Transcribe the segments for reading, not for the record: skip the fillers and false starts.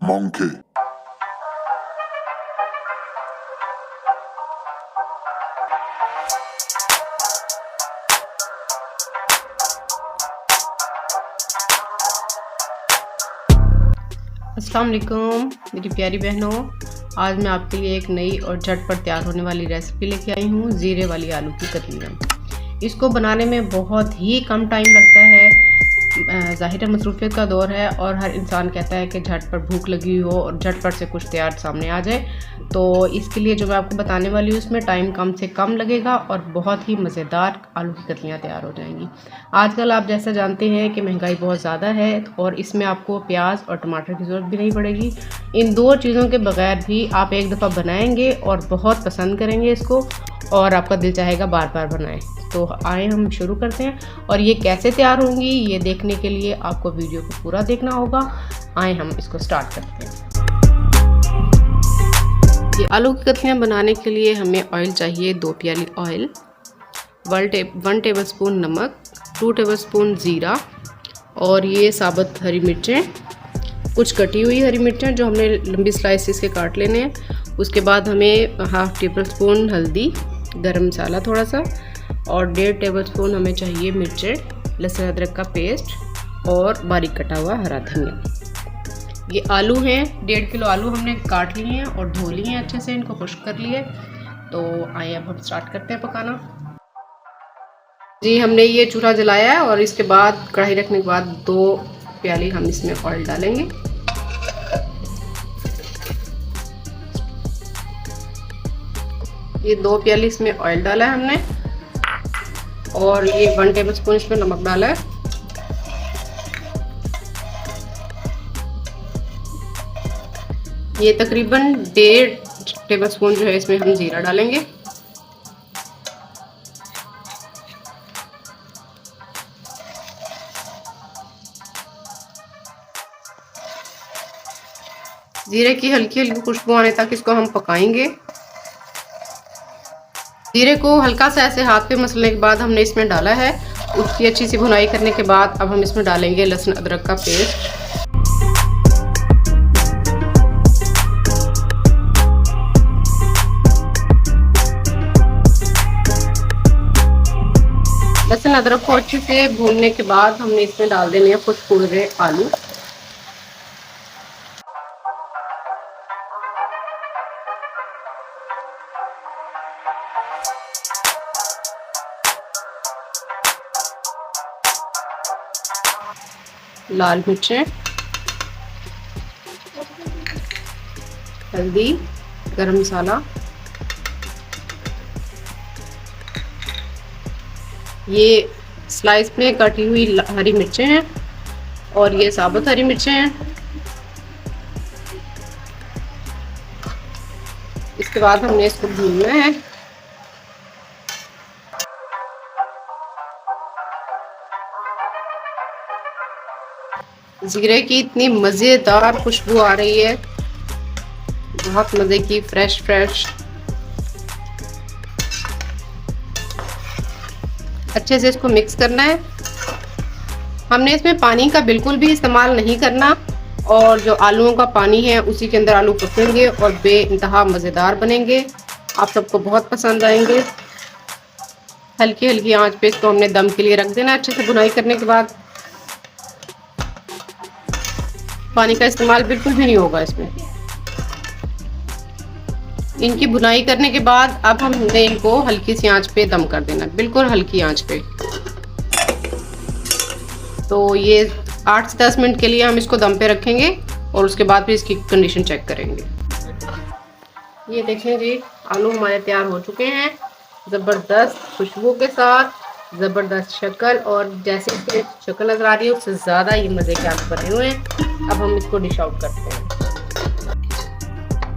Monkey. अस्सलाम वालेकुम मेरी प्यारी बहनों, आज मैं आपके लिए एक नई और झटपट तैयार होने वाली रेसिपी लेके आई हूँ, ज़ीरे वाली आलू की कतलियाँ। इसको बनाने में बहुत ही कम टाइम लगता है। ज़ाहिर है मसरूफियत का दौर है और हर इंसान कहता है कि झटपट भूख लगी हो और झटपट से कुछ तैयार सामने आ जाए। तो इसके लिए जो मैं आपको बताने वाली हूँ उसमें टाइम कम से कम लगेगा और बहुत ही मज़ेदार आलू की कतलियाँ तैयार हो जाएंगी। आजकल आप जैसा जानते हैं कि महंगाई बहुत ज़्यादा है और इसमें आपको प्याज और टमाटर की ज़रूरत भी नहीं पड़ेगी। इन दो चीज़ों के बगैर भी आप एक दफ़ा बनाएंगे और बहुत पसंद करेंगे इसको और आपका दिल चाहेगा बार बार बनाएं। तो आए हम शुरू करते हैं और ये कैसे तैयार होंगी ये देखने के लिए आपको वीडियो को पूरा देखना होगा। आए हम इसको स्टार्ट करते हैं। ये आलू की कतलियाँ बनाने के लिए हमें ऑयल चाहिए, 2 प्याली ऑयल, 1 टेबलस्पून नमक, 2 टेबलस्पून ज़ीरा और ये साबुत हरी मिर्चें, कुछ कटी हुई हरी मिर्चें जो हमने लंबी स्लाइसेस के काट लेने हैं। उसके बाद हमें 1/2 टेबलस्पून हल्दी, गरम मसाला थोड़ा सा और 1.5 टेबलस्पून हमें चाहिए मिर्चें, लहसुन अदरक का पेस्ट और बारीक कटा हुआ हरा धनिया। ये आलू हैं, 1.5 किलो आलू हमने काट लिए हैं और धो लिए हैं अच्छे से, इनको खुश्क कर लिए। तो आइए अब हम स्टार्ट करते हैं पकाना। जी हमने ये चूल्हा जलाया है और इसके बाद कढ़ाई रखने के बाद 2 प्याली हम इसमें ऑयल डालेंगे। ये 2 प्याली इसमें ऑयल डाला है हमने और ये 1 टेबलस्पून इसमें नमक डाला है। ये तकरीबन 1.5 टेबलस्पून जो है इसमें हम जीरा डालेंगे। जीरे की हल्की हल्की खुशबू आने तक इसको हम पकाएंगे। जीरे को हल्का सा ऐसे हाथ पे मसलने के बाद हमने इसमें डाला है। उसकी अच्छी सी भुनाई करने के बाद अब हम इसमें डालेंगे लहसुन अदरक का पेस्ट। लहसुन अदरक को अच्छे से भूनने के बाद हमने इसमें डाल देने हैं कुछ पूरे आलू। लाल मिर्चें, हल्दी, गरम मसाला, ये स्लाइस में कटी हुई हरी मिर्चें हैं और ये साबुत हरी मिर्चें हैं। इसके बाद हमने इसको भूनना है। जीरे की इतनी मज़ेदार खुशबू आ रही है, बहुत मज़े की, फ्रेश अच्छे से इसको मिक्स करना है। हमने इसमें पानी का बिल्कुल भी इस्तेमाल नहीं करना और जो आलूओं का पानी है उसी के अंदर आलू पकेंगे और बेइंतहा मज़ेदार बनेंगे। आप सबको बहुत पसंद आएंगे। हल्की हल्की आंच पे इसको हमने दम के लिए रख देना। अच्छे से भुनाई करने के बाद पानी का इस्तेमाल बिल्कुल भी नहीं होगा इसमें। इनकी भुनाई करने के बाद अब हमने इनको हल्की सी आंच पे दम कर देना, बिल्कुल हल्की आंच पे। तो ये 8 से 10 मिनट के लिए हम इसको दम पे रखेंगे और उसके बाद फिर इसकी कंडीशन चेक करेंगे। ये देखें जी, आलू हमारे तैयार हो चुके हैं, ज़बरदस्त खुशबू के साथ, ज़बरदस्त शक्ल, और जैसे इसकी शक्ल नज़र आ रही है उससे ज़्यादा ये मज़े के आलू बने हुए हैं। अब हम इसको डिश आउट करते हैं।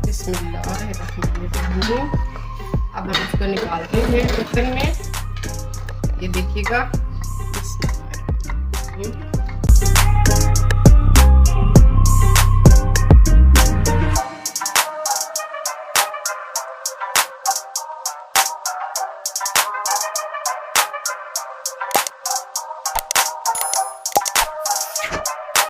बिस्मिल्लाहिर्रहमानिर्रहीम। अब हम इसको निकालते हैं बर्तन में। ये देखिएगा,